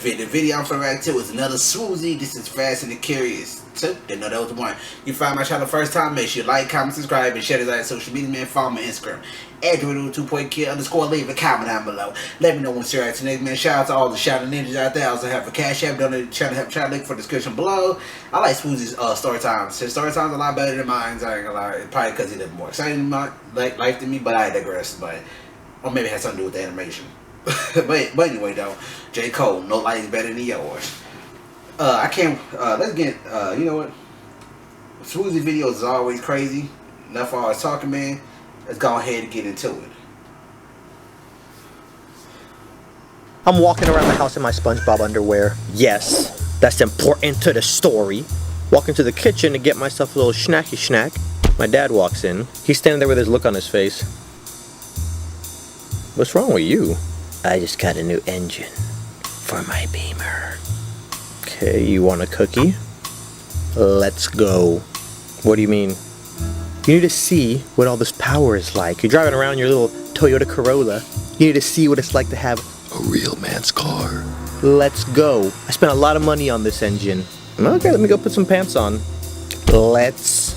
The video I'm finna react to is another Swoozie. This is Fast and the Curious 2. Didn't know that was the one. You find my channel first time, make sure you like, comment, subscribe, and share this on social media, man. Follow me on Instagram. @DeundreHudson_kid_. Leave a comment down below. Let me know when you're reacting next, man. Shout out to all the shouting ninjas out there. I also have a Cash App. Donate to the channel link for the description below. I like Swoozie's story times. His story times a lot better than mine. I ain't gonna lie. Probably because he lived more exciting in my life than me, but I digress. Or maybe it has something to do with the animation. but anyway though, J. Cole, no light is better than yours. I can't let's get you know what, Swoozie videos is always crazy. Enough of always talking, man. Let's go ahead and get into it. I'm walking around the house in my SpongeBob underwear. Yes, that's important to the story. Walking to the kitchen to get myself a little snacky snack. My dad walks in. He's standing there with his look on his face. What's wrong with you? I just got a new engine for my Beamer. Okay, you want a cookie? Let's go. What do you mean? You need to see what all this power is like. You're driving around your little Toyota Corolla. You need to see what it's like to have a real man's car. Let's go. I spent a lot of money on this engine. Okay, let me go put some pants on. Let's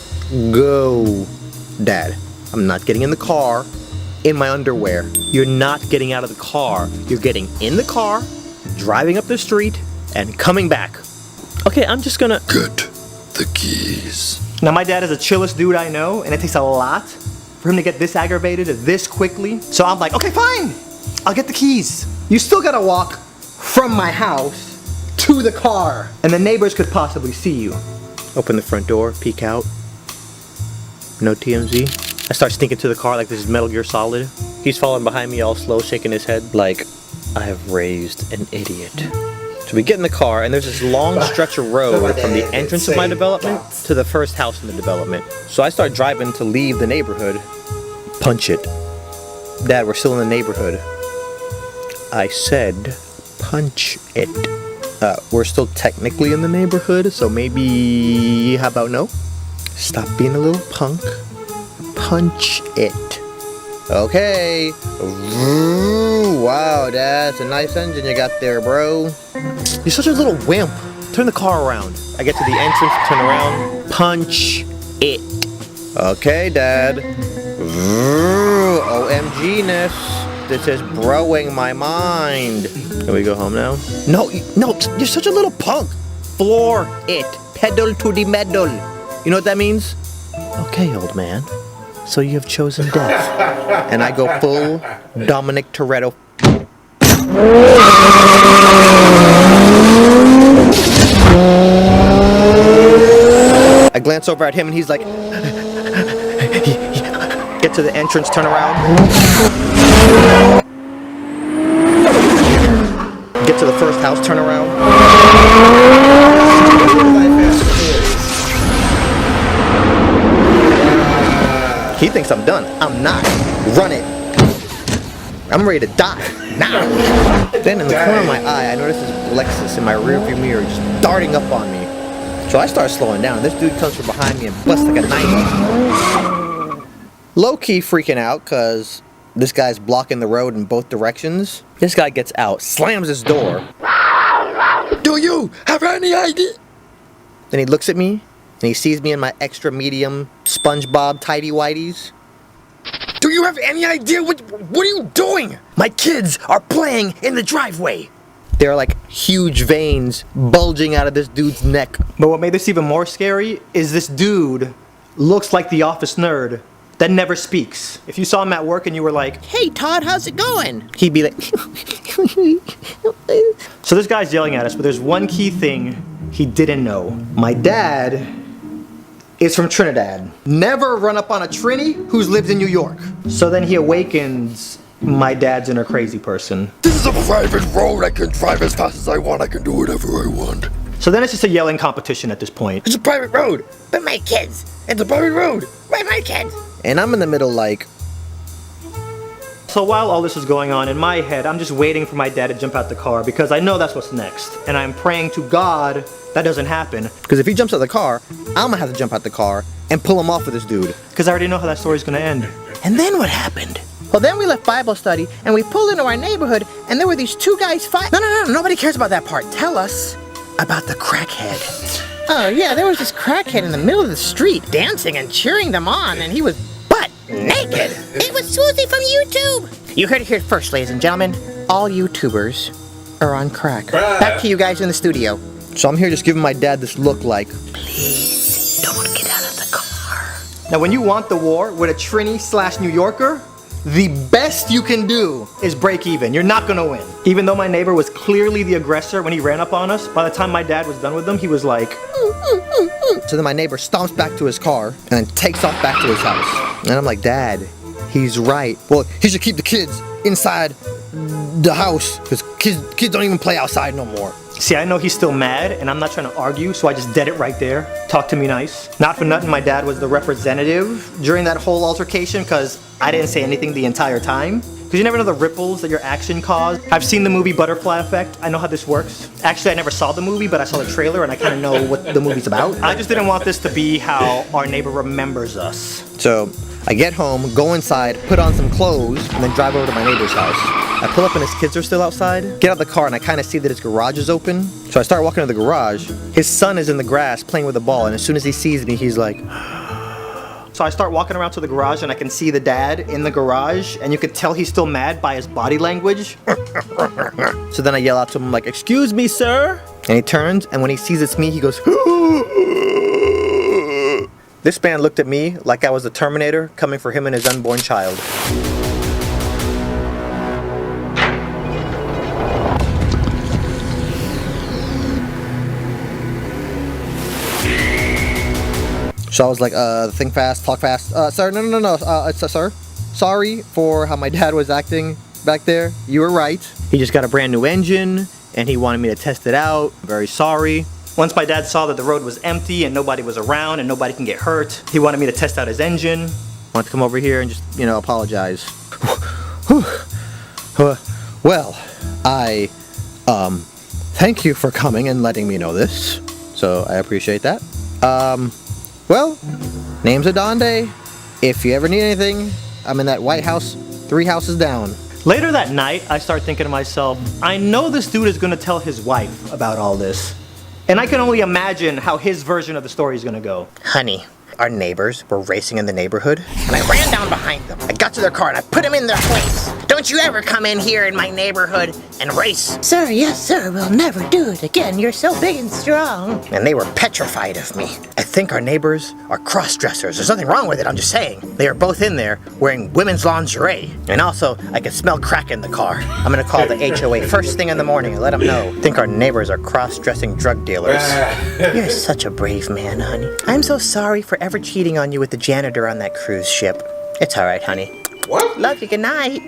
go. Dad, I'm not getting in the car in my underwear. You're not getting out of the car. You're getting in the car, driving up the street, and coming back. Okay, I'm just gonna get the keys. Now my dad is the chillest dude I know, and it takes a lot for him to get this aggravated this quickly. So I'm like, okay, fine. I'll get the keys. You still gotta walk from my house to the car, and the neighbors could possibly see you. Open the front door, peek out. No TMZ. I start sneaking to the car like this is Metal Gear Solid. He's following behind me all slow, shaking his head like I have raised an idiot. So we get in the car, and there's this long stretch of road from the entrance of my development to the first house in the development. So I start driving to leave the neighborhood. Punch it. Dad, we're still in the neighborhood. I said punch it. We're still technically in the neighborhood, so maybe, how about no? Stop being a little punk. Punch it. Okay. Ooh, wow, that's a nice engine you got there, bro. You're such a little wimp. Turn the car around. I get to the entrance, turn around, punch it. Okay, Dad. Ooh, OMG-ness. This is broing my mind. Can we go home now? No, you're such a little punk. Floor it. Pedal to the metal. You know what that means? Okay, old man. So you have chosen death. And I go full Dominic Toretto. I glance over at him and he's like, get to the entrance, turn around. Get to the first house, turn around. He thinks I'm done. I'm not. Run it. I'm ready to die. Now. Then in the corner of my eye, I notice this Lexus in my rearview mirror just darting up on me. So I start slowing down. This dude comes from behind me and busts like a knife. Low-key freaking out because this guy's blocking the road in both directions. This guy gets out, slams his door. Do you have any idea? Then he looks at me. And he sees me in my extra medium SpongeBob tidy whities. Do you have any idea what are you doing? My kids are playing in the driveway. There are like huge veins bulging out of this dude's neck. But what made this even more scary is this dude looks like the office nerd that never speaks. If you saw him at work and you were like, "Hey Todd, how's it going?" He'd be like, So this guy's yelling at us, but there's one key thing he didn't know. My dad is from Trinidad. Never run up on a Trini who's lived in New York. So then he awakens my dad's inner crazy person. This is a private road. I can drive as fast as I want. I can do whatever I want. So then it's just a yelling competition at this point. It's a private road. But my kids. It's a private road. But my kids. And I'm in the middle like... So while all this is going on, in my head, I'm just waiting for my dad to jump out the car because I know that's what's next. And I'm praying to God that doesn't happen. Because if he jumps out the car, I'm gonna have to jump out the car and pull him off with this dude. Because I already know how that story's gonna end. And then what happened? Well, then we left Bible study and we pulled into our neighborhood and there were these two guys fighting. No, nobody cares about that part. Tell us about the crackhead. Oh yeah, there was this crackhead in the middle of the street dancing and cheering them on, and he was butt naked. It was Swoozie from YouTube. You heard it here first, ladies and gentlemen. All YouTubers are on crack. Bruh. Back to you guys in the studio. So I'm here just giving my dad this look like, please don't get out of the car. Now when you want the war with a Trini/New Yorker, the best you can do is break even. You're not gonna win. Even though my neighbor was clearly the aggressor when he ran up on us, by the time my dad was done with him, he was like, So then my neighbor stomps back to his car and then takes off back to his house. And I'm like, Dad, he's right. Well, he should keep the kids inside the house because kids don't even play outside no more. See, I know he's still mad, and I'm not trying to argue, so I just dead it right there. Talk to me nice. Not for nothing, my dad was the representative during that whole altercation, because I didn't say anything the entire time. Because you never know the ripples that your action caused. I've seen the movie Butterfly Effect. I know how this works. Actually, I never saw the movie, but I saw the trailer, and I kind of know what the movie's about. I just didn't want this to be how our neighbor remembers us. So I get home, go inside, put on some clothes, and then drive over to my neighbor's house. I pull up and his kids are still outside. Get out of the car and I kind of see that his garage is open. So I start walking to the garage. His son is in the grass playing with a ball, and as soon as he sees me, he's like... So I start walking around to the garage and I can see the dad in the garage, and you could tell he's still mad by his body language. So then I yell out to him like, excuse me, sir? And he turns, and when he sees it's me, he goes... This man looked at me like I was the Terminator coming for him and his unborn child. So I was like, think fast, talk fast. Sir, no. Sir, sorry for how my dad was acting back there. You were right. He just got a brand new engine, and he wanted me to test it out. Very sorry. Once my dad saw that the road was empty and nobody was around and nobody can get hurt, he wanted me to test out his engine. Wanted to come over here and just, apologize. Well, I, thank you for coming and letting me know this. So I appreciate that. Well, name's Deundre. If you ever need anything, I'm in that White House 3 houses down. Later that night, I start thinking to myself, I know this dude is gonna tell his wife about all this. And I can only imagine how his version of the story is gonna go. Honey, our neighbors were racing in the neighborhood, and I ran down behind them. I got to their car and I put them in their place. Don't you ever come in here in my neighborhood and race. Sir, yes, sir, we'll never do it again. You're so big and strong. And they were petrified of me. I think our neighbors are cross-dressers. There's nothing wrong with it, I'm just saying. They are both in there wearing women's lingerie. And also, I can smell crack in the car. I'm gonna call the HOA first thing in the morning and let them know. I think our neighbors are cross-dressing drug dealers. You're such a brave man, honey. I'm so sorry for ever cheating on you with the janitor on that cruise ship. It's all right, honey. What? Love you, good night.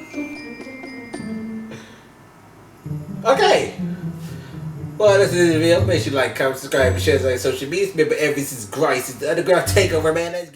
Okay. Well, this is the video. Make sure you like, comment, subscribe, and share on social media. Remember, this is Grice. It's the Underground Takeover, man. Let's get